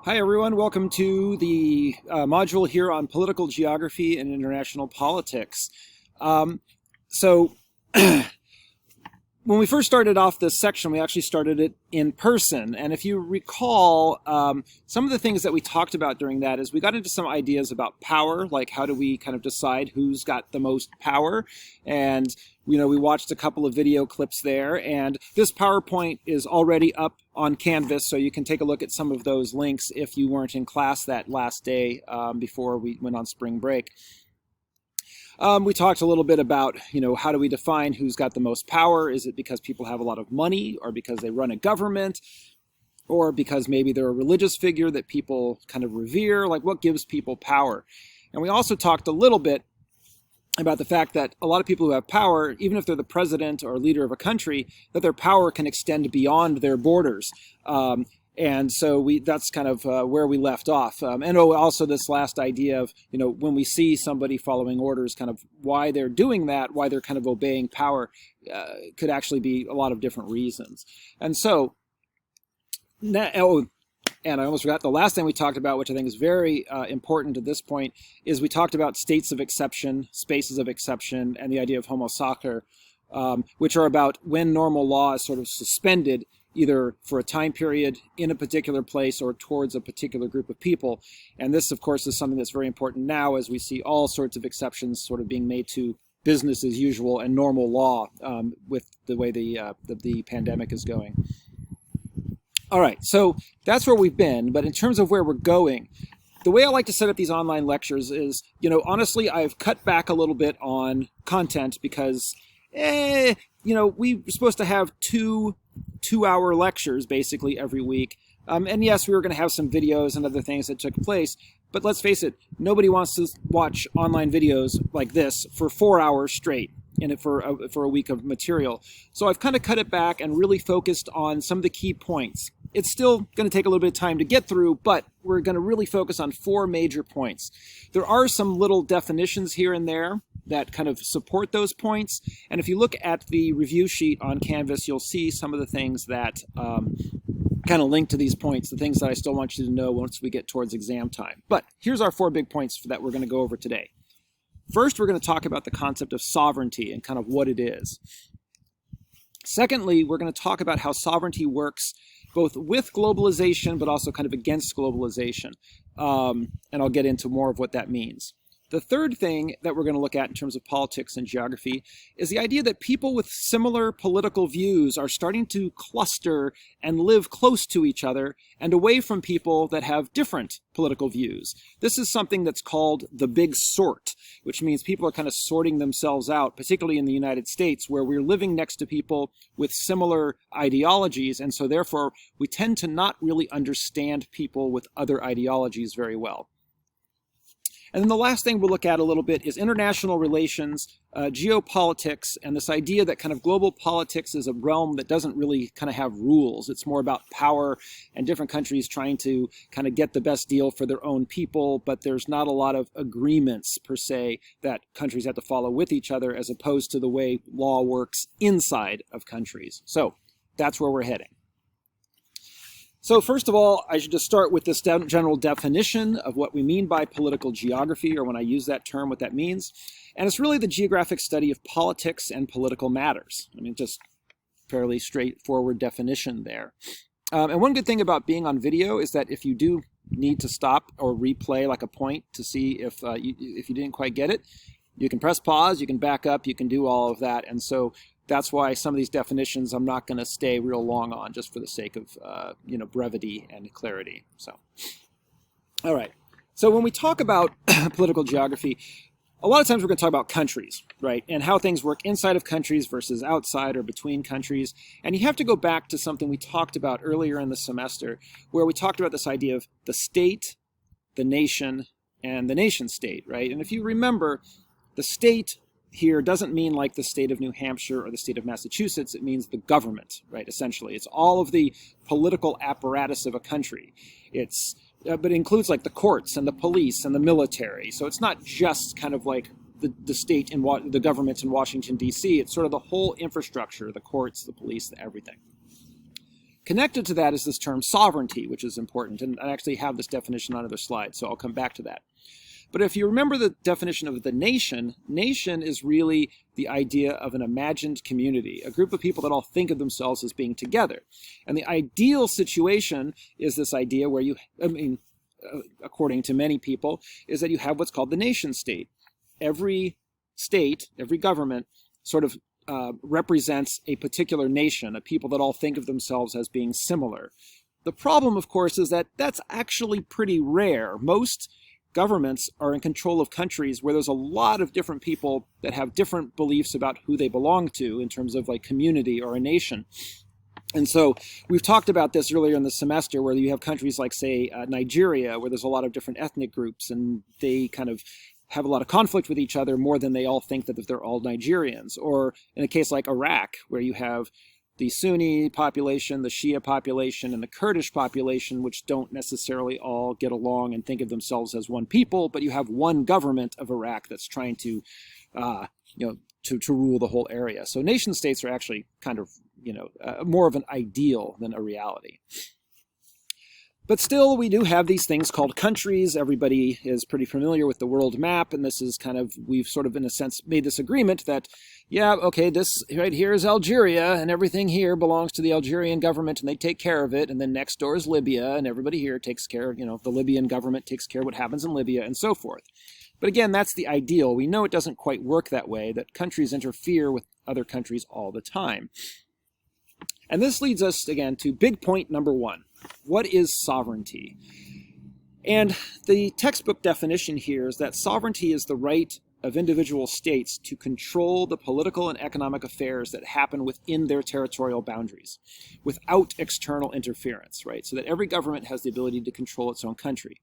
Hi everyone, welcome to the module here on political geography and international politics. So when we first started off this section, we actually started it in person. And if you recall, some of the things that we talked about during that is we got into some ideas about power, like how do we kind of decide who's got the most power. And, we watched a couple of video clips there. And this PowerPoint is already up on Canvas, so you can take a look at some of those links if you weren't in class that last day before we went on spring break. We talked a little bit about, how do we define who's got the most power? Is it because people have a lot of money, or because they run a government, or because maybe they're a religious figure that people kind of revere? Like, what gives people power? And we also talked a little bit about the fact that a lot of people who have power, even if they're the president or leader of a country, that their power can extend beyond their borders. And so that's kind of where we left off. And also this last idea of, when we see somebody following orders, kind of why they're doing that, why they're kind of obeying power, could actually be a lot of different reasons. And so, and I almost forgot, the last thing we talked about, which I think is very important at this point, is we talked about states of exception, spaces of exception, and the idea of homo sacer, which are about when normal law is sort of suspended, either for a time period in a particular place or towards a particular group of people. And this, of course, is something that's very important now as we see all sorts of exceptions sort of being made to business as usual and normal law with the way the pandemic is going. All right, so that's where we've been. But in terms of where we're going, the way I like to set up these online lectures is, honestly, I've cut back a little bit on content because, we were supposed to have two-hour lectures basically every week. And yes, we were going to have some videos and other things that took place. But let's face it, nobody wants to watch online videos like this for 4 hours straight for a week of material. So I've kind of cut it back and really focused on some of the key points. It's still going to take a little bit of time to get through, but we're going to really focus on 4 major points. There are some little definitions here and there that kind of support those points. And if you look at the review sheet on Canvas, you'll see some of the things that kind of link to these points, the things that I still want you to know once we get towards exam time. But here's our 4 big points that we're going to go over today. First, we're going to talk about the concept of sovereignty and kind of what it is. Secondly, we're going to talk about how sovereignty works both with globalization, but also kind of against globalization. And I'll get into more of what that means. The third thing that we're going to look at in terms of politics and geography is the idea that people with similar political views are starting to cluster and live close to each other and away from people that have different political views. This is something that's called the big sort, which means people are kind of sorting themselves out, particularly in the United States, where we're living next to people with similar ideologies, and so therefore we tend to not really understand people with other ideologies very well. And then the last thing we'll look at a little bit is international relations, geopolitics, and this idea that kind of global politics is a realm that doesn't really kind of have rules. It's more about power and different countries trying to kind of get the best deal for their own people, but there's not a lot of agreements per se that countries have to follow with each other as opposed to the way law works inside of countries. So that's where we're heading. So first of all, I should just start with this general definition of what we mean by political geography, or when I use that term, what that means. And it's really the geographic study of politics and political matters. I mean, just fairly straightforward definition there. And one good thing about being on video is that if you do need to stop or replay like a point to see if you didn't quite get it, you can press pause, you can back up, you can do all of that. And so that's why some of these definitions I'm not going to stay real long on, just for the sake of brevity and clarity. So, all right. So when we talk about political geography, a lot of times we're going to talk about countries, right? And how things work inside of countries versus outside or between countries. And you have to go back to something we talked about earlier in the semester, where we talked about this idea of the state, the nation, and the nation state, right? And if you remember, the state here doesn't mean like the state of New Hampshire or the state of Massachusetts. It means the government, right? Essentially, it's all of the political apparatus of a country. But it includes like the courts and the police and the military. So it's not just kind of like the state and the government in Washington, D.C. It's sort of the whole infrastructure, the courts, the police, everything. Connected to that is this term sovereignty, which is important, and I actually have this definition on another slide, so I'll come back to that. But if you remember the definition of the nation, nation is really the idea of an imagined community, a group of people that all think of themselves as being together. And the ideal situation is this idea where according to many people, is that you have what's called the nation state. Every state, every government sort of represents a particular nation, a people that all think of themselves as being similar. The problem, of course, is that that's actually pretty rare. Most governments are in control of countries where there's a lot of different people that have different beliefs about who they belong to in terms of like community or a nation. And so we've talked about this earlier in the semester where you have countries like, say, Nigeria, where there's a lot of different ethnic groups and they kind of have a lot of conflict with each other more than they all think that they're all Nigerians. Or in a case like Iraq, where you have the Sunni population, the Shia population, and the Kurdish population, which don't necessarily all get along and think of themselves as one people, but you have one government of Iraq that's trying to, to rule the whole area. So nation states are actually kind of, more of an ideal than a reality. But still, we do have these things called countries. Everybody is pretty familiar with the world map, and this is kind of, we've sort of, in a sense, made this agreement that, yeah, okay, this right here is Algeria, and everything here belongs to the Algerian government, and they take care of it, and then next door is Libya, and everybody here takes care, the Libyan government takes care of what happens in Libya, and so forth. But again, that's the ideal. We know it doesn't quite work that way, that countries interfere with other countries all the time. And this leads us, again, to big point number one. What is sovereignty? And the textbook definition here is that sovereignty is the right of individual states to control the political and economic affairs that happen within their territorial boundaries without external interference, right? So that every government has the ability to control its own country.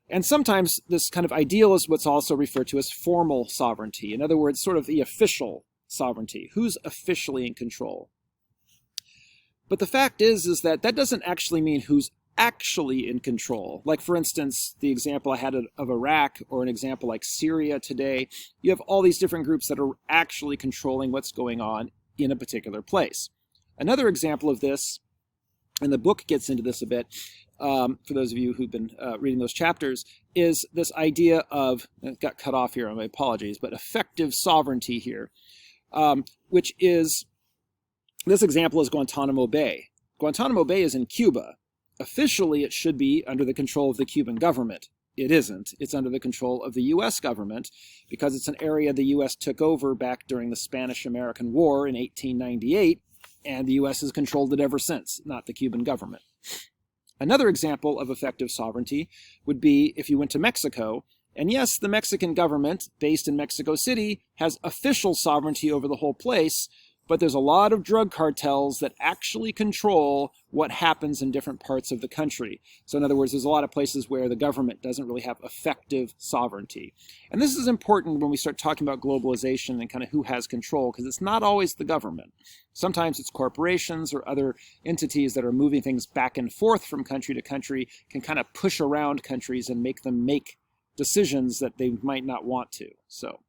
And sometimes this kind of ideal is what's also referred to as formal sovereignty. In other words, sort of the official sovereignty. Who's officially in control? But the fact is that doesn't actually mean who's actually in control. Like, for instance, the example I had of Iraq, or an example like Syria today, you have all these different groups that are actually controlling what's going on in a particular place. Another example of this, and the book gets into this a bit, for those of you who've been reading those chapters, is this idea of, it got cut off here, my apologies, but effective sovereignty here, which is, this example is Guantanamo Bay. Guantanamo Bay is in Cuba. Officially, it should be under the control of the Cuban government. It isn't. It's under the control of the U.S. government because it's an area the U.S. took over back during the Spanish-American War in 1898, and the U.S. has controlled it ever since, not the Cuban government. Another example of effective sovereignty would be if you went to Mexico, and yes, the Mexican government, based in Mexico City, has official sovereignty over the whole place, but there's a lot of drug cartels that actually control what happens in different parts of the country. So in other words, there's a lot of places where the government doesn't really have effective sovereignty. And this is important when we start talking about globalization and kind of who has control, because it's not always the government. Sometimes it's corporations or other entities that are moving things back and forth from country to country, can kind of push around countries and make them make decisions that they might not want to. So,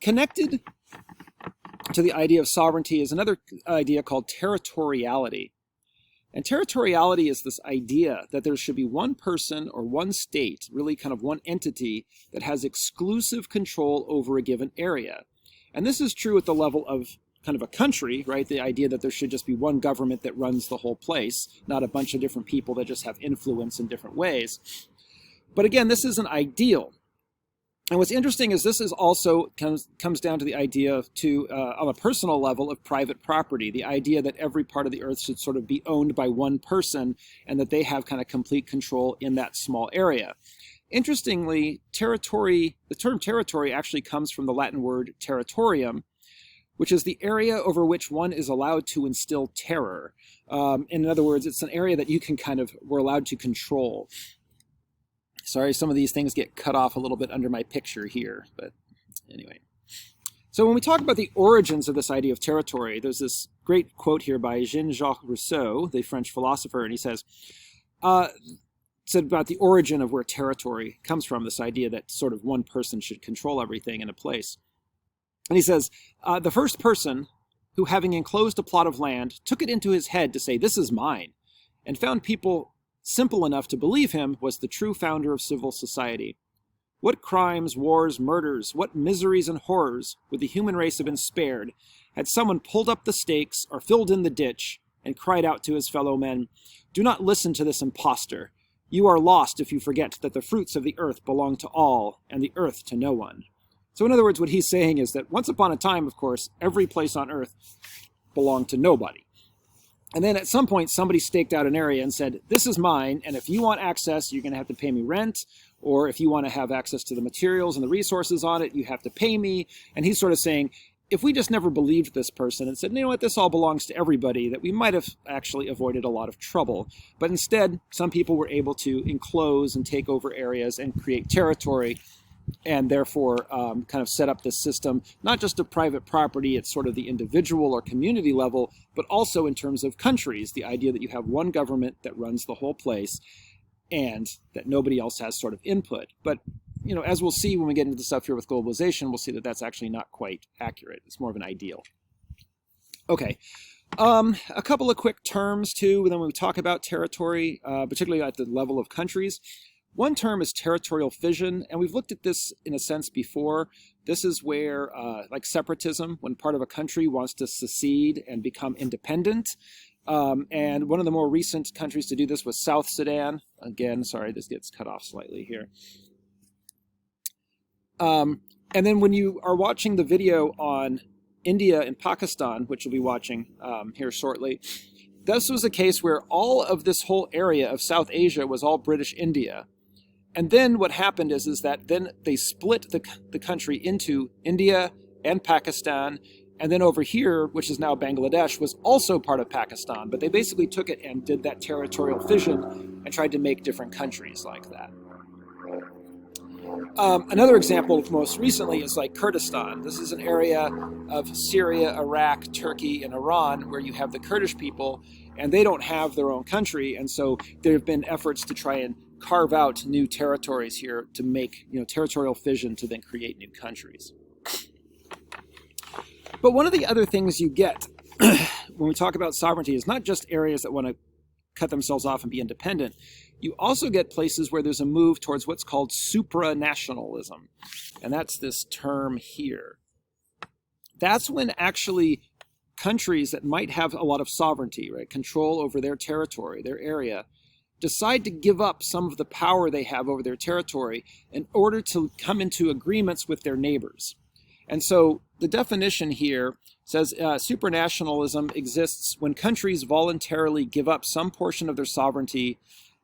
connected to the idea of sovereignty is another idea called territoriality. And territoriality is this idea that there should be one person or one state, really kind of one entity, that has exclusive control over a given area. And this is true at the level of kind of a country, right? The idea that there should just be one government that runs the whole place, not a bunch of different people that just have influence in different ways. But again, this is an ideal. And what's interesting is this is also comes down to the idea on a personal level of private property, the idea that every part of the earth should sort of be owned by one person and that they have kind of complete control in that small area. Interestingly, the term territory actually comes from the Latin word territorium, which is the area over which one is allowed to instill terror. In other words, it's an area that we're allowed to control. Sorry, some of these things get cut off a little bit under my picture here, but anyway. So when we talk about the origins of this idea of territory, there's this great quote here by Jean-Jacques Rousseau, the French philosopher, and he said about the origin of where territory comes from, this idea that sort of one person should control everything in a place. And he says, the first person who, having enclosed a plot of land, took it into his head to say, "This is mine," and found people simple enough to believe him was the true founder of civil society. What crimes, wars, murders, what miseries and horrors would the human race have been spared had someone pulled up the stakes or filled in the ditch and cried out to his fellow men, "Do not listen to this impostor. You are lost if you forget that the fruits of the earth belong to all, and the earth to no one." So in other words, what he's saying is that once upon a time, of course, every place on earth belonged to nobody. And then at some point, somebody staked out an area and said, "This is mine, and if you want access, you're going to have to pay me rent, or if you want to have access to the materials and the resources on it, you have to pay me." And he's sort of saying, if we just never believed this person and said, "You know what, this all belongs to everybody," that we might have actually avoided a lot of trouble. But instead, some people were able to enclose and take over areas and create territory, and therefore kind of set up this system, not just of private property at sort of the individual or community level, but also in terms of countries, the idea that you have one government that runs the whole place and that nobody else has sort of input. But, you know, as we'll see when we get into the stuff here with globalization, we'll see that that's actually not quite accurate. It's more of an ideal. Okay. A couple of quick terms, too, then when we talk about territory, particularly at the level of countries. One term is territorial fission, and we've looked at this in a sense before. This is where, like separatism, when part of a country wants to secede and become independent. And one of the more recent countries to do this was South Sudan. Again, sorry, this gets cut off slightly here. And then when you are watching the video on India and Pakistan, which you'll be watching here shortly, this was a case where all of this whole area of South Asia was all British India. And then what happened is that then they split the country into India and Pakistan, and then over here, which is now Bangladesh, was also part of Pakistan. But they basically took it and did that territorial fission and tried to make different countries like that. Another example most recently is like Kurdistan. This is an area of Syria, Iraq, Turkey, and Iran where you have the Kurdish people, and they don't have their own country. And so there have been efforts to try and carve out new territories here to make, you know, territorial fission to then create new countries. But one of the other things you get when we talk about sovereignty is not just areas that want to cut themselves off and be independent. You also get places where there's a move towards what's called supranationalism. And that's this term here. That's when actually countries that might have a lot of sovereignty, right, control over their territory, their area, decide to give up some of the power they have over their territory in order to come into agreements with their neighbors. And so the definition here says supranationalism exists when countries voluntarily give up some portion of their sovereignty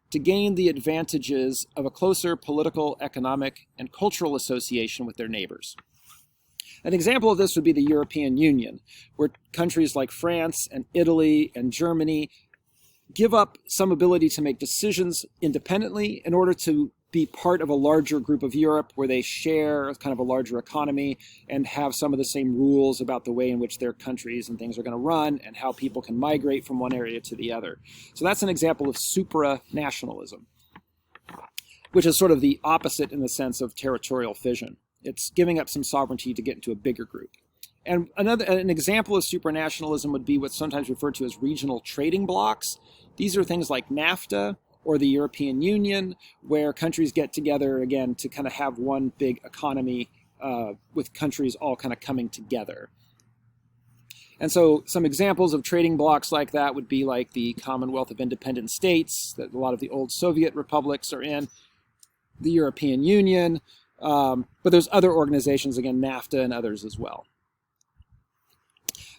to gain the advantages of a closer political, economic, and cultural association with their neighbors. An example of this would be the European Union, where countries like France and Italy and Germany give up some ability to make decisions independently in order to be part of a larger group of Europe where they share kind of a larger economy and have some of the same rules about the way in which their countries and things are going to run and how people can migrate from one area to the other. So that's an example of supranationalism, which is sort of the opposite in the sense of territorial fission. It's giving up some sovereignty to get into a bigger group. And an example of supranationalism would be what's sometimes referred to as regional trading blocs. These are things like NAFTA or the European Union, where countries get together, again, to kind of have one big economy with countries all kind of coming together. And so some examples of trading blocs like that would be like the Commonwealth of Independent States, that a lot of the old Soviet republics are in, the European Union, but there's other organizations, again, NAFTA and others as well.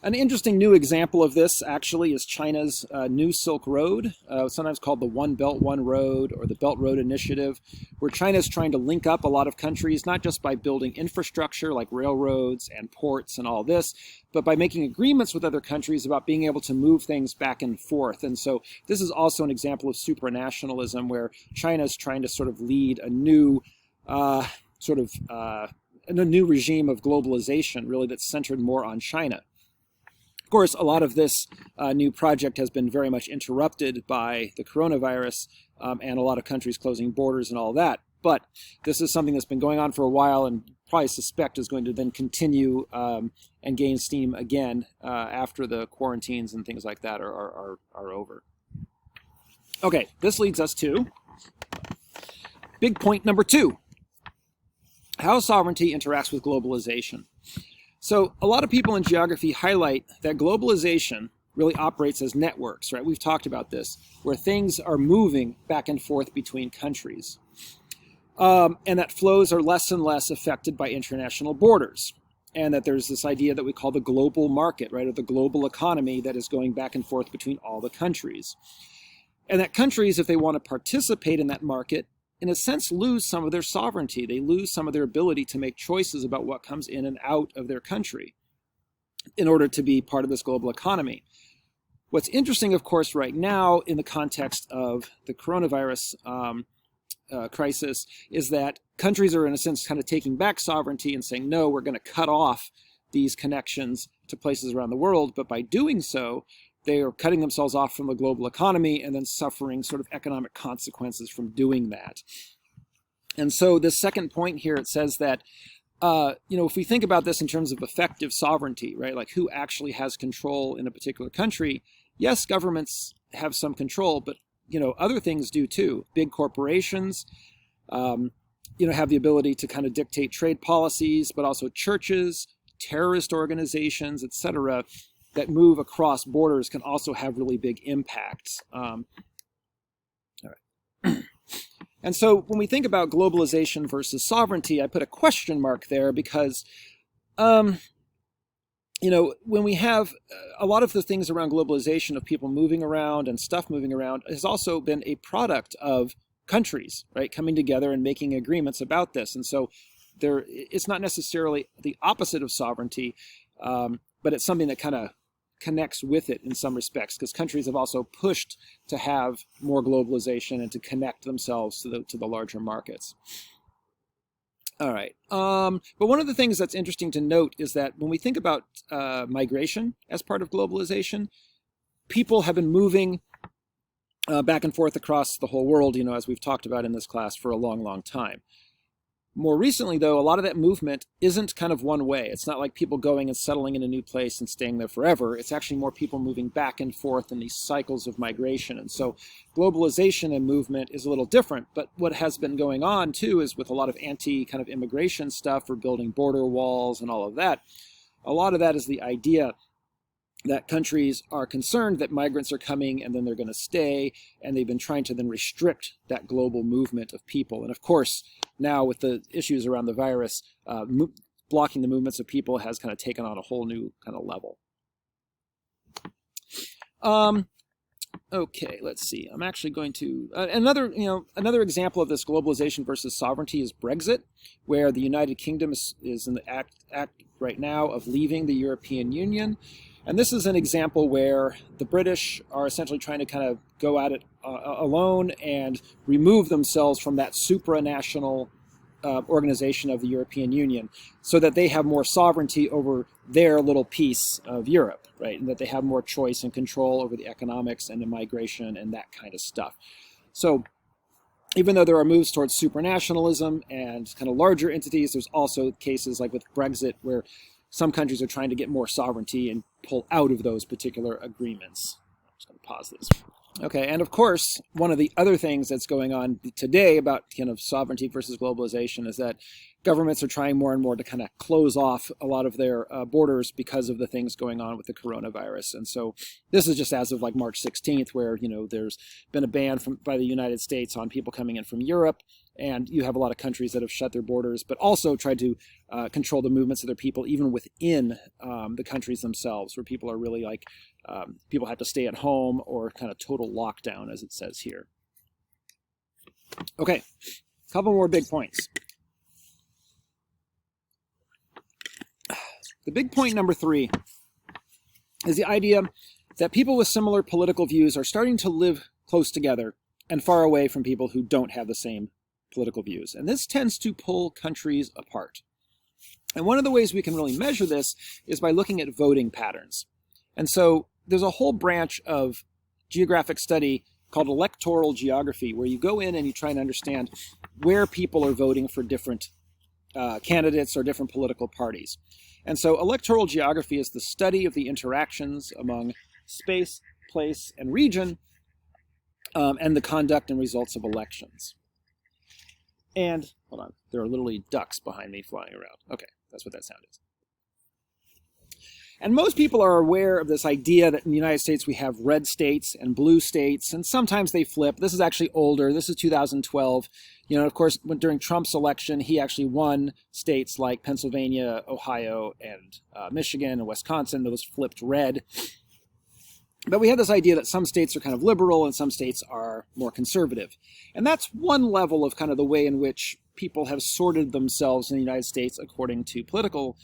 An interesting new example of this, actually, is China's New Silk Road, sometimes called the One Belt, One Road, or the Belt Road Initiative, where China's trying to link up a lot of countries, not just by building infrastructure like railroads and ports and all this, but by making agreements with other countries about being able to move things back and forth. And so this is also an example of supranationalism, where China's trying to sort of lead a new a new regime of globalization, really, that's centered more on China. Of course, a lot of this new project has been very much interrupted by the coronavirus and a lot of countries closing borders and all that. But this is something that's been going on for a while and probably suspect is going to then continue and gain steam again after the quarantines and things like that are over. Okay, this leads us to big point number 2, how sovereignty interacts with globalization. So a lot of people in geography highlight that globalization really operates as networks, right? We've talked about this, where things are moving back and forth between countries. And that flows are less and less affected by international borders. And that there's this idea that we call the global market, right? Or the global economy that is going back and forth between all the countries. And that countries, if they want to participate in that market, in a sense, lose some of their sovereignty. They lose some of their ability to make choices about what comes in and out of their country in order to be part of this global economy. What's interesting, of course, right now in the context of the coronavirus crisis is that countries are, in a sense, kind of taking back sovereignty and saying, no, we're going to cut off these connections to places around the world. But by doing so, they are cutting themselves off from the global economy and then suffering sort of economic consequences from doing that. And so this second point here, it says that, if we think about this in terms of effective sovereignty, right, like who actually has control in a particular country, yes, governments have some control, but, other things do too. Big corporations, have the ability to kind of dictate trade policies, but also churches, terrorist organizations, etc., that move across borders can also have really big impacts. All right. And so when we think about globalization versus sovereignty, I put a question mark there because, when we have a lot of the things around globalization of people moving around and stuff moving around has also been a product of countries, right, coming together and making agreements about this. And so it's not necessarily the opposite of sovereignty, but it's something that kind of connects with it in some respects, because countries have also pushed to have more globalization and to connect themselves to the larger markets. All right. But one of the things that's interesting to note is that when we think about migration as part of globalization, people have been moving back and forth across the whole world, as we've talked about in this class, for a long, long time. More recently, though, a lot of that movement isn't kind of one way. It's not like people going and settling in a new place and staying there forever. It's actually more people moving back and forth in these cycles of migration. And so globalization and movement is a little different. But what has been going on, too, is with a lot of anti-kind of immigration stuff or building border walls and all of that, a lot of that is the idea that countries are concerned that migrants are coming and then they're going to stay, and they've been trying to then restrict that global movement of people. And of course, now with the issues around the virus, blocking the movements of people has kind of taken on a whole new kind of level. Okay, let's see. I'm actually going to another example of this globalization versus sovereignty is Brexit, where the United Kingdom is in the act right now of leaving the European Union. And this is an example where the British are essentially trying to kind of go at it alone and remove themselves from that supranational organization of the European Union so that they have more sovereignty over their little piece of Europe, right? And that they have more choice and control over the economics and the migration and that kind of stuff. So even though there are moves towards supranationalism and kind of larger entities, there's also cases like with Brexit where some countries are trying to get more sovereignty and pull out of those particular agreements. I'm just going to pause this. Okay, and of course, one of the other things that's going on today about kind of sovereignty versus globalization is that governments are trying more and more to kind of close off a lot of their borders because of the things going on with the coronavirus. And so this is just as of like March 16th, where, there's been a ban by the United States on people coming in from Europe. And you have a lot of countries that have shut their borders, but also tried to control the movements of their people, even within the countries themselves, where people are really like, people have to stay at home or kind of total lockdown, as it says here. Okay, a couple more big points. The big point number 3 is the idea that people with similar political views are starting to live close together and far away from people who don't have the same political views. And this tends to pull countries apart. And one of the ways we can really measure this is by looking at voting patterns. And so there's a whole branch of geographic study called electoral geography, where you go in and you try and understand where people are voting for different candidates or different political parties. And so electoral geography is the study of the interactions among space, place, and region, and the conduct and results of elections. And, hold on, there are literally ducks behind me flying around. Okay, that's what that sound is. And most people are aware of this idea that in the United States we have red states and blue states, and sometimes they flip. This is actually older. This is 2012. You know, of course, during Trump's election, he actually won states like Pennsylvania, Ohio, and Michigan, and Wisconsin. Those flipped red. But we have this idea that some states are kind of liberal and some states are more conservative. And that's one level of kind of the way in which people have sorted themselves in the United States according to political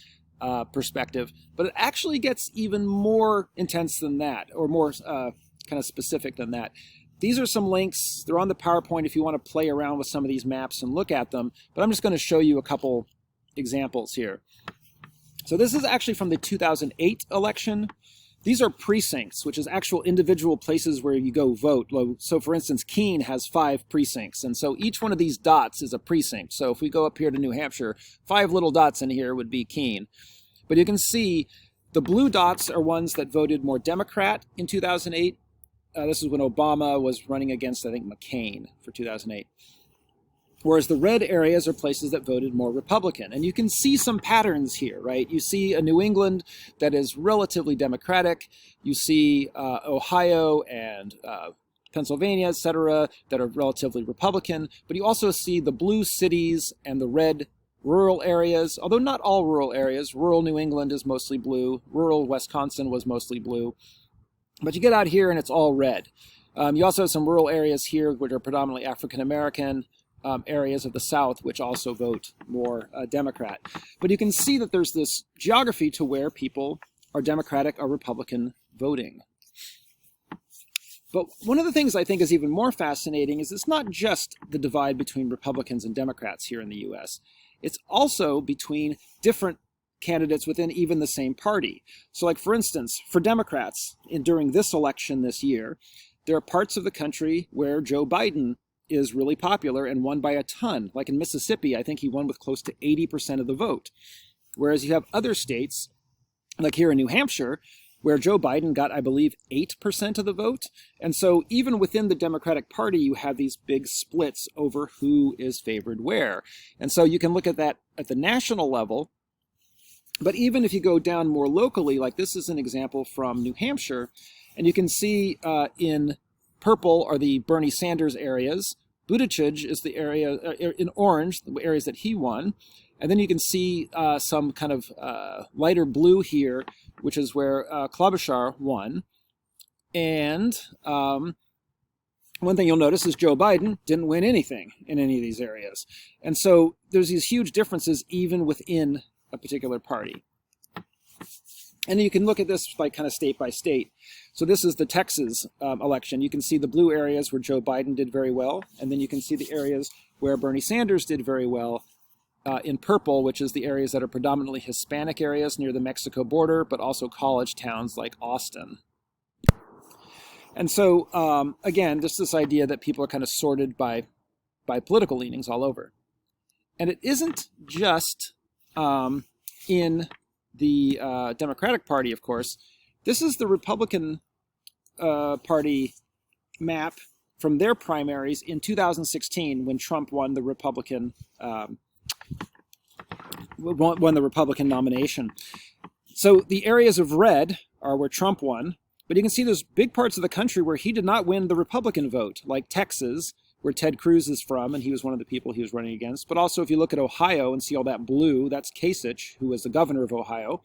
perspective. But it actually gets even more intense than that, or more kind of specific than that. These are some links. They're on the PowerPoint if you want to play around with some of these maps and look at them. But I'm just going to show you a couple examples here. So this is actually from the 2008 election. These are precincts, which is actual individual places where you go vote. So for instance, Keene has 5 precincts, and so each one of these dots is a precinct. So if we go up here to New Hampshire, 5 little dots in here would be Keene. But you can see the blue dots are ones that voted more Democrat in 2008. This is when Obama was running against, I think, McCain for 2008. Whereas the red areas are places that voted more Republican. And you can see some patterns here, right? You see a New England that is relatively Democratic. You see Ohio and Pennsylvania, et cetera, that are relatively Republican. But you also see the blue cities and the red rural areas, although not all rural areas. Rural New England is mostly blue. Rural Wisconsin was mostly blue. But you get out here and it's all red. You also have some rural areas here which are predominantly African-American. Areas of the South, which also vote more Democrat. But you can see that there's this geography to where people are Democratic or Republican voting. But one of the things I think is even more fascinating is it's not just the divide between Republicans and Democrats here in the US. It's also between different candidates within even the same party. So like, for instance, for Democrats, during this election this year, there are parts of the country where Joe Biden is really popular and won by a ton. Like in Mississippi, I think he won with close to 80% of the vote. Whereas you have other states, like here in New Hampshire, where Joe Biden got, I believe, 8% of the vote. And so even within the Democratic Party, you have these big splits over who is favored where. And so you can look at that at the national level. But even if you go down more locally, like this is an example from New Hampshire, and you can see in purple are the Bernie Sanders areas. Buttigieg is the area in orange, the areas that he won. And then you can see some kind of lighter blue here, which is where Klobuchar won. And one thing you'll notice is Joe Biden didn't win anything in any of these areas. And so there's these huge differences even within a particular party. And you can look at this like kind of state by state. So this is the Texas election. You can see the blue areas where Joe Biden did very well. And then you can see the areas where Bernie Sanders did very well in purple, which is the areas that are predominantly Hispanic areas near the Mexico border, but also college towns like Austin. And so, again, just this idea that people are kind of sorted by political leanings all over. And it isn't just in the Democratic Party, of course. This is the Republican Party map from their primaries in 2016 when Trump won the Republican nomination. So the areas of red are where Trump won, but you can see there's big parts of the country where he did not win the Republican vote, like Texas, where Ted Cruz is from, and he was one of the people he was running against. But also, if you look at Ohio and see all that blue, that's Kasich, who was the governor of Ohio.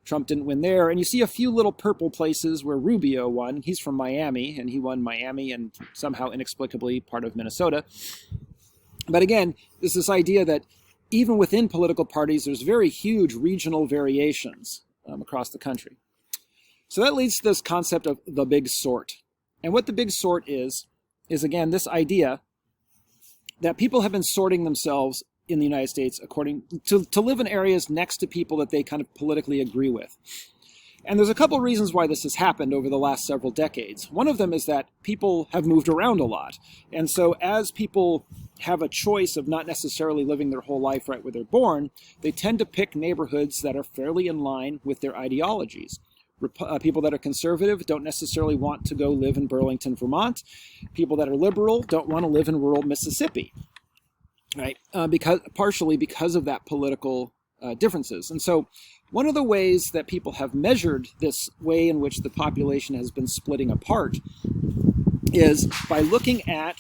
Trump didn't win there. And you see a few little purple places where Rubio won. He's from Miami, and he won Miami and somehow inexplicably part of Minnesota. But again, there's this idea that even within political parties, there's very huge regional variations across the country. So that leads to this concept of the big sort. And what the big sort is again this idea that people have been sorting themselves in the United States according to live in areas next to people that they kind of politically agree with. And there's a couple reasons why this has happened over the last several decades. One of them is that people have moved around a lot. And so as people have a choice of not necessarily living their whole life right where they're born, they tend to pick neighborhoods that are fairly in line with their ideologies. People that are conservative don't necessarily want to go live in Burlington, Vermont. People that are liberal don't want to live in rural Mississippi, right? Partially because of that political differences. And so one of the ways that people have measured this way in which the population has been splitting apart is by looking at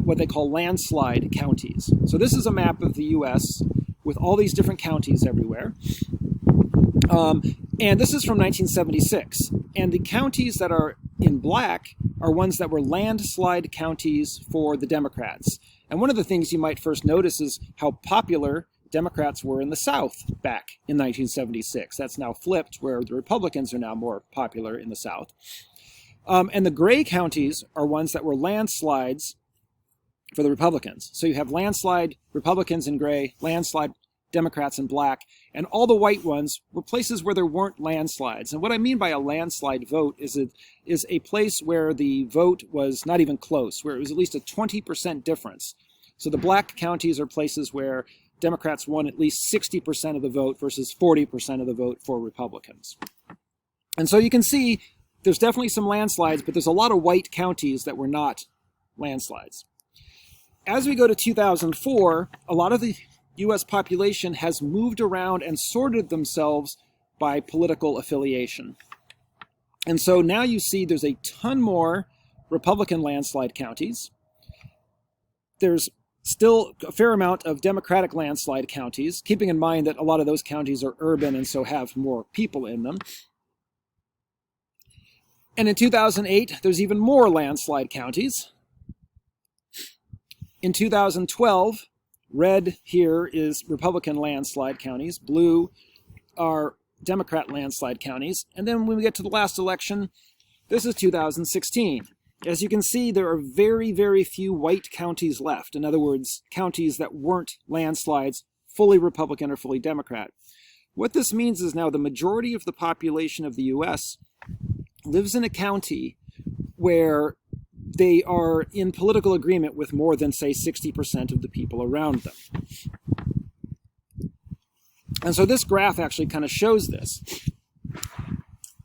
what they call landslide counties. So this is a map of the U.S. with all these different counties everywhere. And this is from 1976. And the counties that are in black are ones that were landslide counties for the Democrats. And one of the things you might first notice is how popular Democrats were in the South back in 1976. That's now flipped, where the Republicans are now more popular in the South. And the gray counties are ones that were landslides for the Republicans. So you have landslide Republicans in gray, landslide Democrats in black, and all the white ones were places where there weren't landslides. And what I mean by a landslide vote is a place where the vote was not even close, where it was at least a 20% difference. So the black counties are places where Democrats won at least 60% of the vote versus 40% of the vote for Republicans. And so you can see there's definitely some landslides, but there's a lot of white counties that were not landslides. As we go to 2004, a lot of the U.S. population has moved around and sorted themselves by political affiliation. And so now you see there's a ton more Republican landslide counties. There's still a fair amount of Democratic landslide counties, keeping in mind that a lot of those counties are urban and so have more people in them. And in 2008, there's even more landslide counties. In 2012, red here is Republican landslide counties. Blue are Democrat landslide counties. And then when we get to the last election, this is 2016. As you can see, there are very, very few white counties left. In other words, counties that weren't landslides, fully Republican or fully Democrat. What this means is now the majority of the population of the U.S. lives in a county where they are in political agreement with more than, say, 60% of the people around them. And so this graph actually kind of shows this.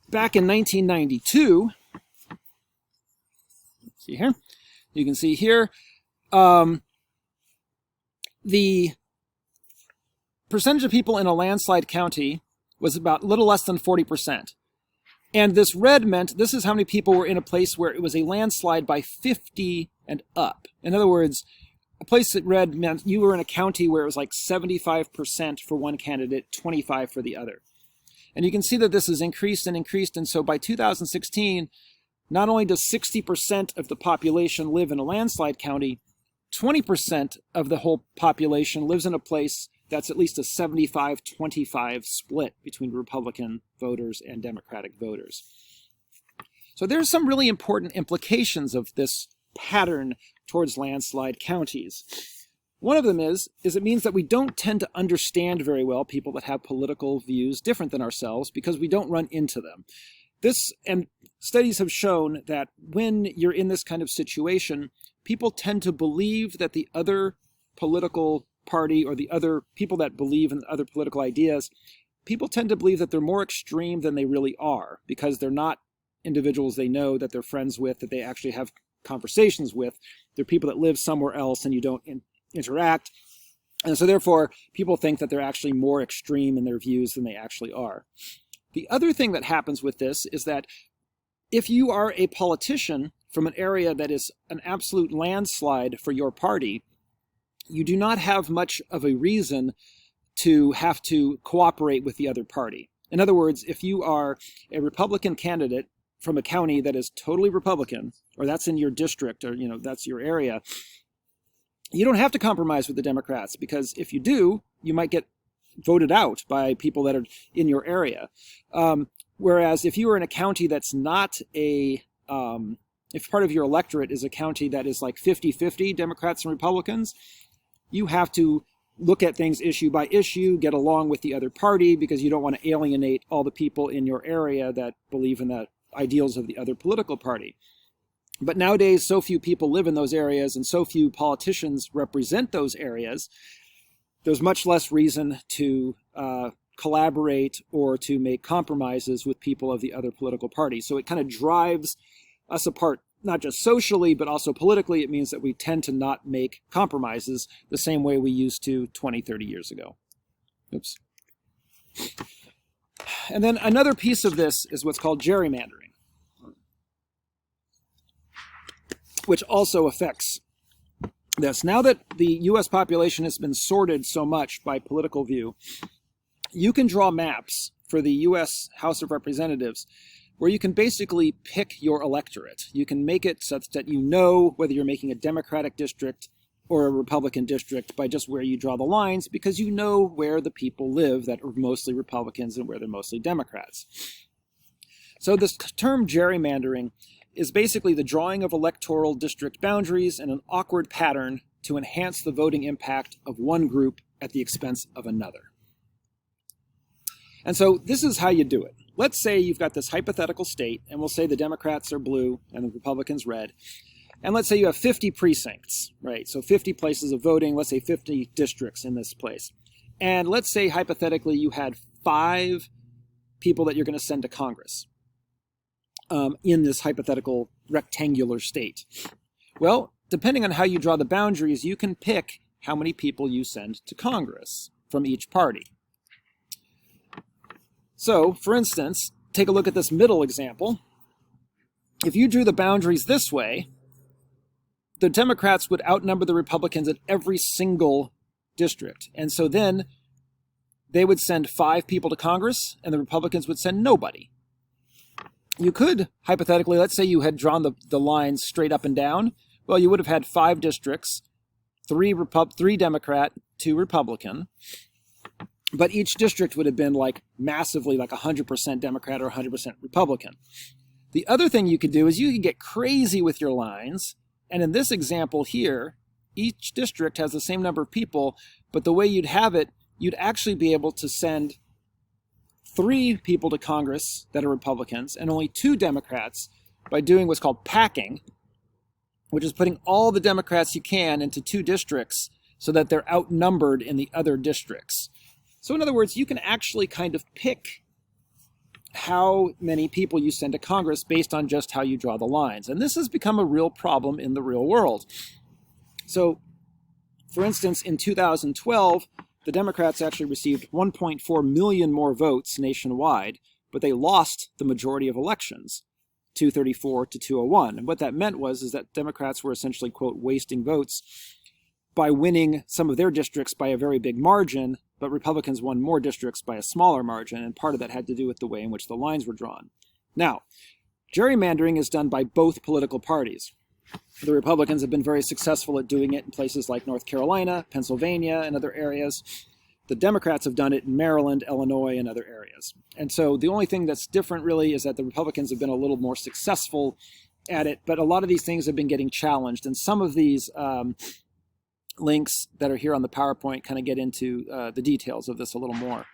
Back in 1992, see here, you can see here, the percentage of people in a landslide county was about a little less than 40%. And this red meant this is how many people were in a place where it was a landslide by 50 and up. In other words, a place that red meant you were in a county where it was like 75% for one candidate, 25% for the other. And you can see that this has increased and increased. And so by 2016, not only does 60% of the population live in a landslide county, 20% of the whole population lives in a place that's at least a 75-25 split between Republican voters and Democratic voters. So there's some really important implications of this pattern towards landslide counties. One of them is it means that we don't tend to understand very well people that have political views different than ourselves because we don't run into them. And studies have shown that when you're in this kind of situation, people tend to believe that the other political party or the other people that believe in other political ideas, people tend to believe that they're more extreme than they really are because they're not individuals they know that they're friends with, that they actually have conversations with. They're people that live somewhere else and you don't interact. And so therefore, people think that they're actually more extreme in their views than they actually are. The other thing that happens with this is that if you are a politician from an area that is an absolute landslide for your party, you do not have much of a reason to have to cooperate with the other party. In other words, if you are a Republican candidate from a county that is totally Republican, or that's in your district, or that's your area, you don't have to compromise with the Democrats, because if you do, you might get voted out by people that are in your area. Whereas if you are in a county that's not if part of your electorate is a county that is like 50-50 Democrats and Republicans, you have to look at things issue by issue, get along with the other party, because you don't want to alienate all the people in your area that believe in the ideals of the other political party. But nowadays, so few people live in those areas and so few politicians represent those areas, there's much less reason to collaborate or to make compromises with people of the other political parties. So it kind of drives us apart, not just socially, but also politically. It means that we tend to not make compromises the same way we used to 20, 30 years ago. Oops. And then another piece of this is what's called gerrymandering, which also affects this. Now that the U.S. population has been sorted so much by political view, you can draw maps for the U.S. House of Representatives where you can basically pick your electorate. You can make it such that you know whether you're making a Democratic district or a Republican district by just where you draw the lines, because you know where the people live that are mostly Republicans and where they're mostly Democrats. So this term gerrymandering is basically the drawing of electoral district boundaries in an awkward pattern to enhance the voting impact of one group at the expense of another. And so this is how you do it. Let's say you've got this hypothetical state, and we'll say the Democrats are blue and the Republicans red. And let's say you have 50 precincts, right? So 50 places of voting, let's say 50 districts in this place. And let's say hypothetically you had 5 people that you're going to send to Congress in this hypothetical rectangular state. Well, depending on how you draw the boundaries, you can pick how many people you send to Congress from each party. So, for instance, take a look at this middle example. If you drew the boundaries this way, the Democrats would outnumber the Republicans at every single district. And so then they would send 5 people to Congress and the Republicans would send nobody. You could, hypothetically, let's say you had drawn the lines straight up and down. Well, you would have had 5 districts, 3 Democrat, 2 Republican. But each district would have been like massively like 100% Democrat or 100% Republican. The other thing you could do is you could get crazy with your lines. And in this example here, each district has the same number of people, but the way you'd have it, you'd actually be able to send 3 people to Congress that are Republicans and only 2 Democrats by doing what's called packing, which is putting all the Democrats you can into 2 districts so that they're outnumbered in the other districts. So in other words, you can actually kind of pick how many people you send to Congress based on just how you draw the lines. And this has become a real problem in the real world. So, for instance, in 2012, the Democrats actually received 1.4 million more votes nationwide, but they lost the majority of elections, 234 to 201. And what that meant is that Democrats were essentially, quote, wasting votes by winning some of their districts by a very big margin, but Republicans won more districts by a smaller margin, and part of that had to do with the way in which the lines were drawn. Now, gerrymandering is done by both political parties. The Republicans have been very successful at doing it in places like North Carolina, Pennsylvania, and other areas. The Democrats have done it in Maryland, Illinois, and other areas. And so the only thing that's different really is that the Republicans have been a little more successful at it, but a lot of these things have been getting challenged, and some of these links that are here on the PowerPoint kind of get into the details of this a little more.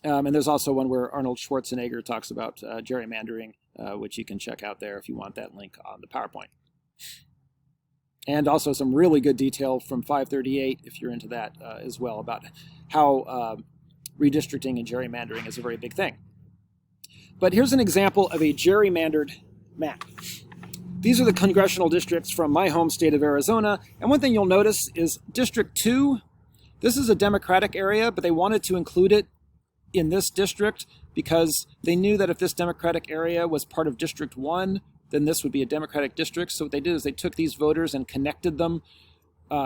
And there's also one where Arnold Schwarzenegger talks about gerrymandering, which you can check out there if you want that link on the PowerPoint. And also some really good detail from 538, if you're into that as well, about how redistricting and gerrymandering is a very big thing. But here's an example of a gerrymandered map. These are the congressional districts from my home state of Arizona. And one thing you'll notice is District 2, this is a Democratic area, but they wanted to include it in this district because they knew that if this Democratic area was part of District 1, then this would be a Democratic district. So what they did is they took these voters and connected them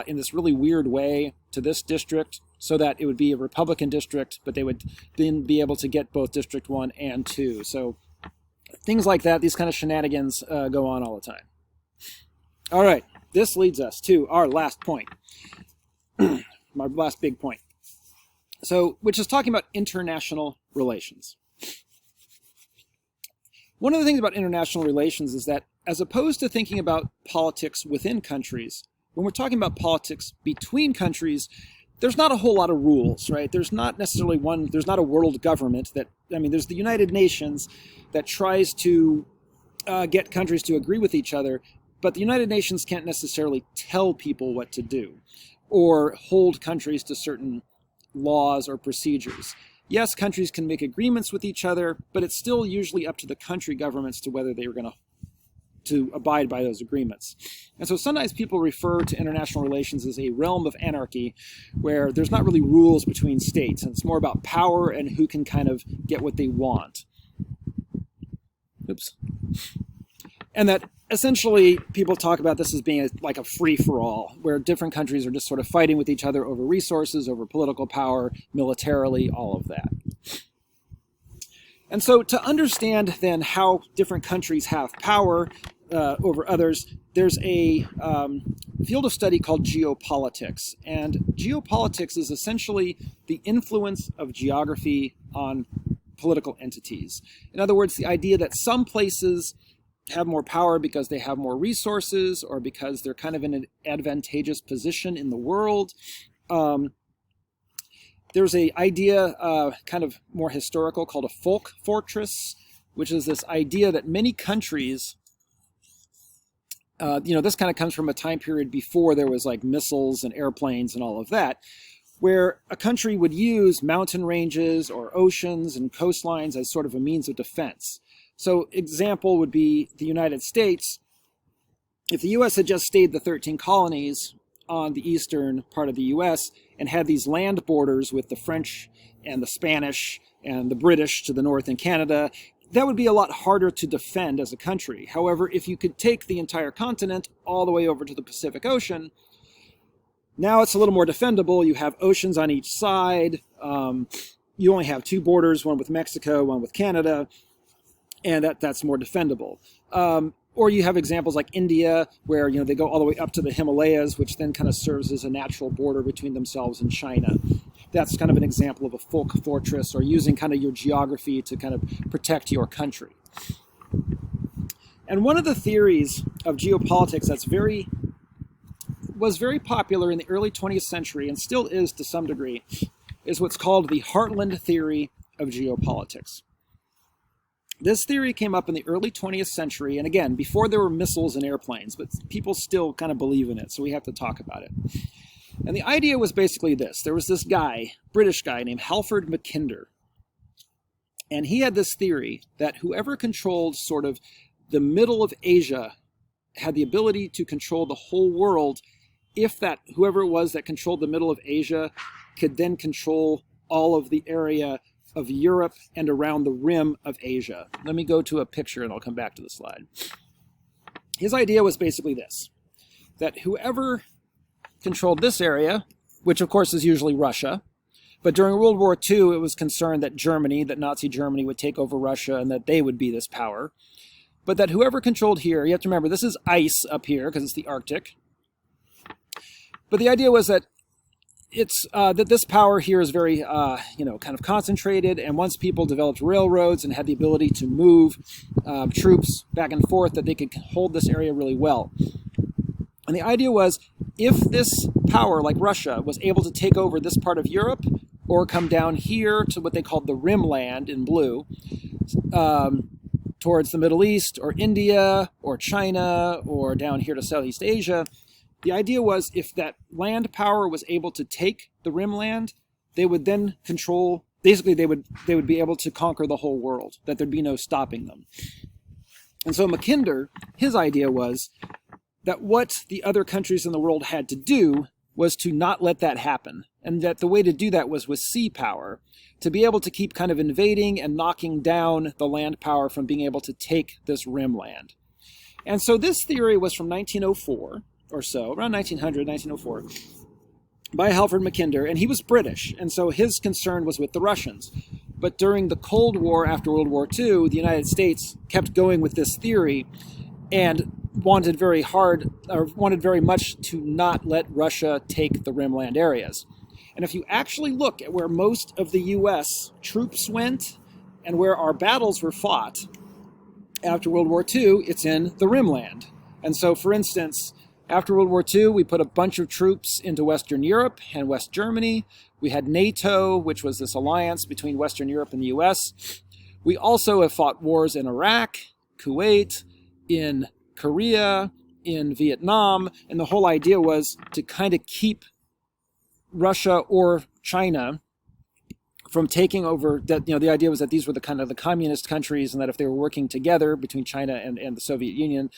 in this really weird way to this district so that it would be a Republican district, but they would then be able to get both District 1 and 2. So things like that, these kind of shenanigans go on all the time. All right, this leads us to our last point, my last big point. So, which is talking about international relations. One of the things about international relations is that as opposed to thinking about politics within countries, when we're talking about politics between countries, there's not a whole lot of rules, right? There's not necessarily there's not a world government there's the United Nations that tries to get countries to agree with each other, but the United Nations can't necessarily tell people what to do or hold countries to certain laws or procedures. Yes, countries can make agreements with each other, but it's still usually up to the country governments to whether they are going to abide by those agreements. And so sometimes people refer to international relations as a realm of anarchy where there's not really rules between states, and it's more about power and who can kind of get what they want. Oops. And that essentially people talk about this as being like a free-for-all, where different countries are just sort of fighting with each other over resources, over political power, militarily, all of that. And so to understand then how different countries have power over others, there's a field of study called geopolitics. And geopolitics is essentially the influence of geography on political entities. In other words, the idea that some places have more power because they have more resources or because they're kind of in an advantageous position in the world. There's an idea kind of more historical called a folk fortress, which is this idea that many countries, this kind of comes from a time period before there was like missiles and airplanes and all of that, where a country would use mountain ranges or oceans and coastlines as sort of a means of defense. So example would be the United States. If the U.S. had just stayed the 13 colonies on the eastern part of the U.S. and had these land borders with the French and the Spanish and the British to the north and Canada, that would be a lot harder to defend as a country. However, if you could take the entire continent all the way over to the Pacific Ocean, now it's a little more defendable. You have oceans on each side. You only have two borders, one with Mexico, one with Canada, and that's more defendable. Or you have examples like India, where they go all the way up to the Himalayas, which then kind of serves as a natural border between themselves and China. That's kind of an example of a folk fortress, or using kind of your geography to kind of protect your country. And one of the theories of geopolitics was very popular in the early 20th century, and still is to some degree, is what's called the heartland theory of geopolitics. This theory came up in the early 20th century, and again, before there were missiles and airplanes, but people still kind of believe in it, so we have to talk about it. And the idea was basically this. There was this guy, British guy, named Halford Mackinder, and he had this theory that whoever controlled sort of the middle of Asia had the ability to control the whole world if that whoever it was that controlled the middle of Asia could then control all of the area of Europe and around the rim of Asia. Let me go to a picture and I'll come back to the slide. His idea was basically this, that whoever controlled this area, which of course is usually Russia, but during World War II it was concerned that Nazi Germany would take over Russia and that they would be this power. But that whoever controlled here, you have to remember this is ice up here because it's the Arctic. But the idea was that that this power here is very, kind of concentrated. And once people developed railroads and had the ability to move troops back and forth, that they could hold this area really well. And the idea was, if this power, like Russia, was able to take over this part of Europe or come down here to what they called the Rimland in blue, towards the Middle East or India or China or down here to Southeast Asia, the idea was if that land power was able to take the Rimland, they would then control, basically they would be able to conquer the whole world, that there'd be no stopping them. And so Mackinder, his idea was that what the other countries in the world had to do was to not let that happen. And that the way to do that was with sea power, to be able to keep kind of invading and knocking down the land power from being able to take this Rimland. And so this theory was from 1904 or so, around 1900, 1904, by Halford Mackinder, and he was British, and so his concern was with the Russians. But during the Cold War after World War II, the United States kept going with this theory and wanted very much to not let Russia take the Rimland areas. And if you actually look at where most of the U.S. troops went and where our battles were fought after World War II, it's in the Rimland. And so, for instance, after World War II, we put a bunch of troops into Western Europe and West Germany. We had NATO, which was this alliance between Western Europe and the U.S. We also have fought wars in Iraq, Kuwait, in Korea, in Vietnam, and the whole idea was to kind of keep Russia or China from taking over. That, the idea was that these were the kind of the communist countries, and that if they were working together between China and the Soviet Union,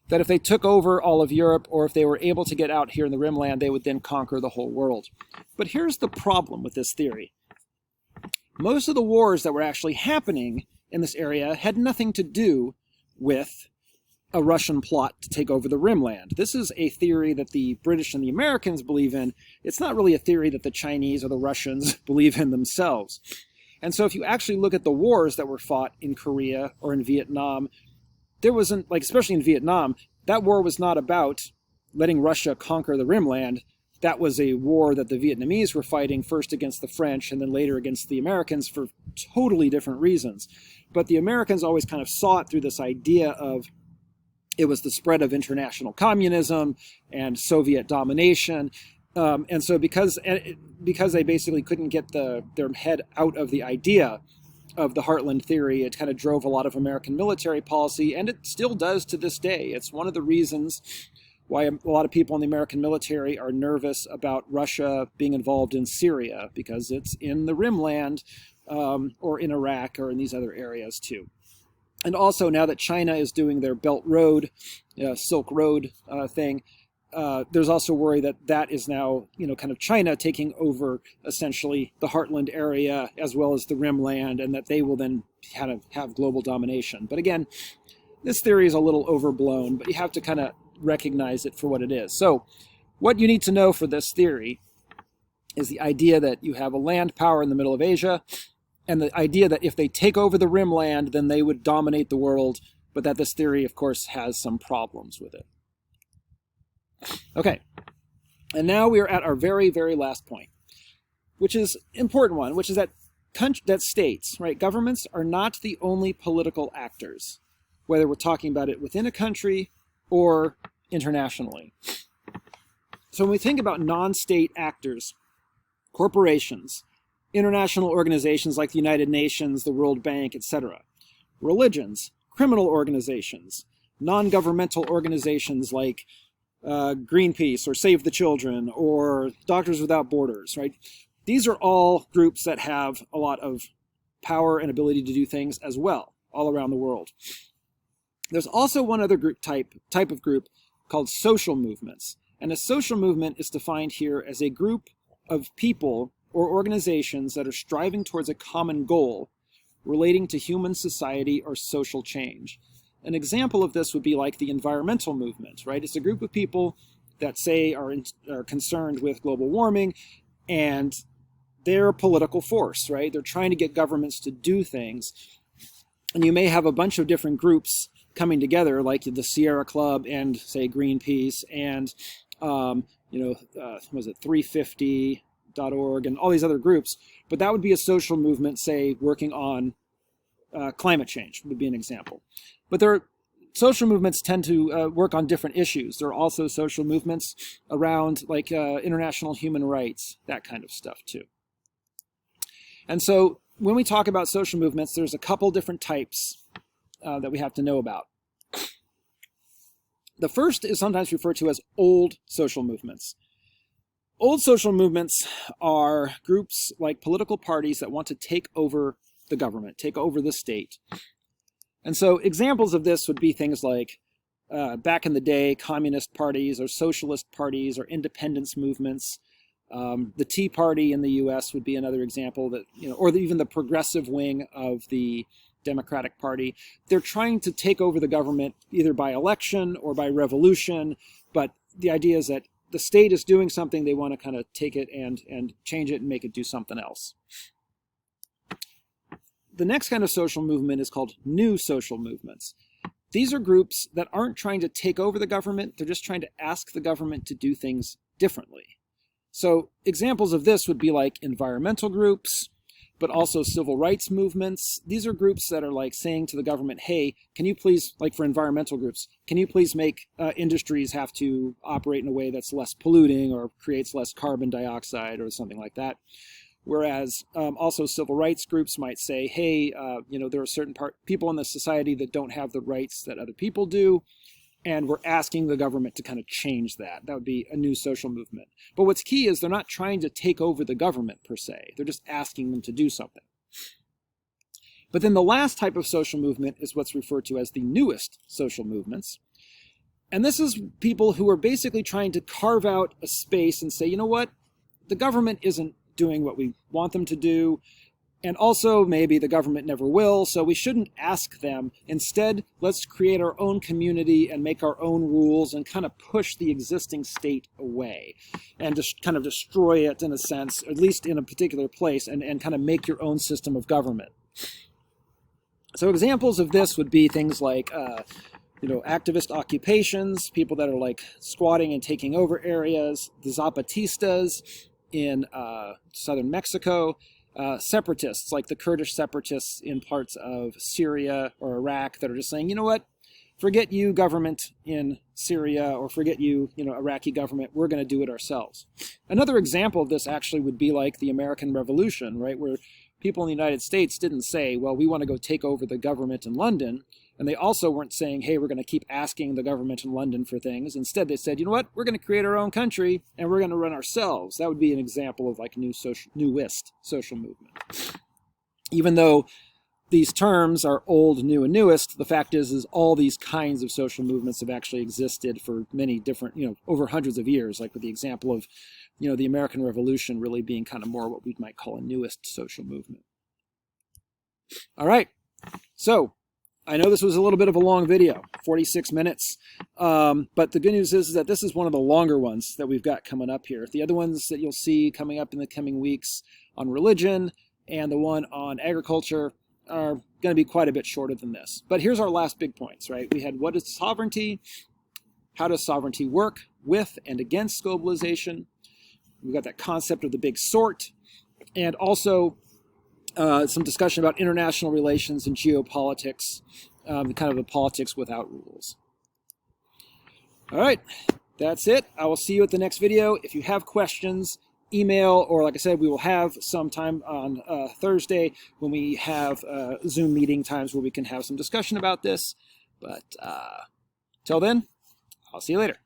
that if they took over all of Europe, or if they were able to get out here in the Rimland, they would then conquer the whole world. But here's the problem with this theory. Most of the wars that were actually happening in this area had nothing to do with a Russian plot to take over the Rimland. This is a theory that the British and the Americans believe in. It's not really a theory that the Chinese or the Russians believe in themselves. And so if you actually look at the wars that were fought in Korea or in Vietnam, there wasn't, like, especially in Vietnam, that war was not about letting Russia conquer the Rimland. That was a war that the Vietnamese were fighting first against the French and then later against the Americans for totally different reasons. But the Americans always kind of saw it through this idea of it was the spread of international communism and Soviet domination. And so because they basically couldn't get their head out of the idea of the Heartland theory, it kind of drove a lot of American military policy, and it still does to this day. It's one of the reasons why a lot of people in the American military are nervous about Russia being involved in Syria, because it's in the Rimland, or in Iraq, or in these other areas too. And also, now that China is doing their Belt Road, Silk Road thing, there's also worry that that is now, kind of China taking over essentially the Heartland area as well as the Rimland, and that they will then kind of have global domination. But again, this theory is a little overblown, but you have to kind of recognize it for what it is. So what you need to know for this theory is the idea that you have a land power in the middle of Asia, and the idea that if they take over the Rimland, then they would dominate the world, but that this theory, of course, has some problems with it. Okay, and now we are at our very, very last point, which is an important one, which is that states, right, governments are not the only political actors, whether we're talking about it within a country or internationally. So when we think about non-state actors, corporations, international organizations like the United Nations, the World Bank, etc., religions, criminal organizations, non-governmental organizations like Greenpeace or Save the Children or Doctors Without Borders, right? These are all groups that have a lot of power and ability to do things as well, all around the world. There's also one other group type of group called social movements. And a social movement is defined here as a group of people or organizations that are striving towards a common goal relating to human society or social change. An example of this would be like the environmental movement, right? It's a group of people that say are concerned with global warming, and they're a political force, right? They're trying to get governments to do things. And you may have a bunch of different groups coming together, like the Sierra Club and, say, Greenpeace and, was it 350.org and all these other groups. But that would be a social movement, say, working on climate change would be an example. But social movements tend to work on different issues. There are also social movements around like international human rights, that kind of stuff too. And so when we talk about social movements, there's a couple different types that we have to know about. The first is sometimes referred to as old social movements. Old social movements are groups like political parties that want to take over the government, take over the state. And so examples of this would be things like back in the day, communist parties or socialist parties or independence movements. The Tea Party in the US would be another example that, or even the progressive wing of the Democratic Party. They're trying to take over the government either by election or by revolution, but the idea is that the state is doing something, they want to kind of take it and change it and make it do something else. The next kind of social movement is called new social movements. These are groups that aren't trying to take over the government, they're just trying to ask the government to do things differently. So examples of this would be like environmental groups, but also civil rights movements. These are groups that are like saying to the government, hey, can you please, like for environmental groups, can you please make industries have to operate in a way that's less polluting or creates less carbon dioxide or something like that? Whereas also civil rights groups might say, hey, there are certain people in the society that don't have the rights that other people do, and we're asking the government to kind of change that. That would be a new social movement. But what's key is they're not trying to take over the government per se. They're just asking them to do something. But then the last type of social movement is what's referred to as the newest social movements. And this is people who are basically trying to carve out a space and say, you know what, the government isn't doing what we want them to do. And also, maybe the government never will, so we shouldn't ask them. Instead, let's create our own community and make our own rules and kind of push the existing state away and just kind of destroy it in a sense, at least in a particular place, and kind of make your own system of government. So examples of this would be things like, activist occupations, people that are like squatting and taking over areas, the Zapatistas in southern Mexico, separatists, like the Kurdish separatists in parts of Syria or Iraq that are just saying, you know what, forget you, government in Syria, or forget you, Iraqi government, we're going to do it ourselves. Another example of this actually would be like the American Revolution, right, where people in the United States didn't say, well, we want to go take over the government in London. And they also weren't saying, hey, we're going to keep asking the government in London for things. Instead, they said, you know what, we're going to create our own country and we're going to run ourselves. That would be an example of like newest social movement. Even though these terms are old, new, and newest, the fact is all these kinds of social movements have actually existed for many different, over hundreds of years, like with the example of, the American Revolution really being kind of more what we might call a newest social movement. All right, so I know this was a little bit of a long video, 46 minutes, but the good news is that this is one of the longer ones that we've got coming up here. The other ones that you'll see coming up in the coming weeks on religion and the one on agriculture are going to be quite a bit shorter than this. But here's our last big points, right? We had what is sovereignty, how does sovereignty work with and against globalization. We've got that concept of the big sort, and also some discussion about international relations and geopolitics, kind of the politics without rules. All right, that's it. I will see you at the next video. If you have questions, email, or like I said, we will have some time on Thursday when we have Zoom meeting times where we can have some discussion about this. But till then, I'll see you later.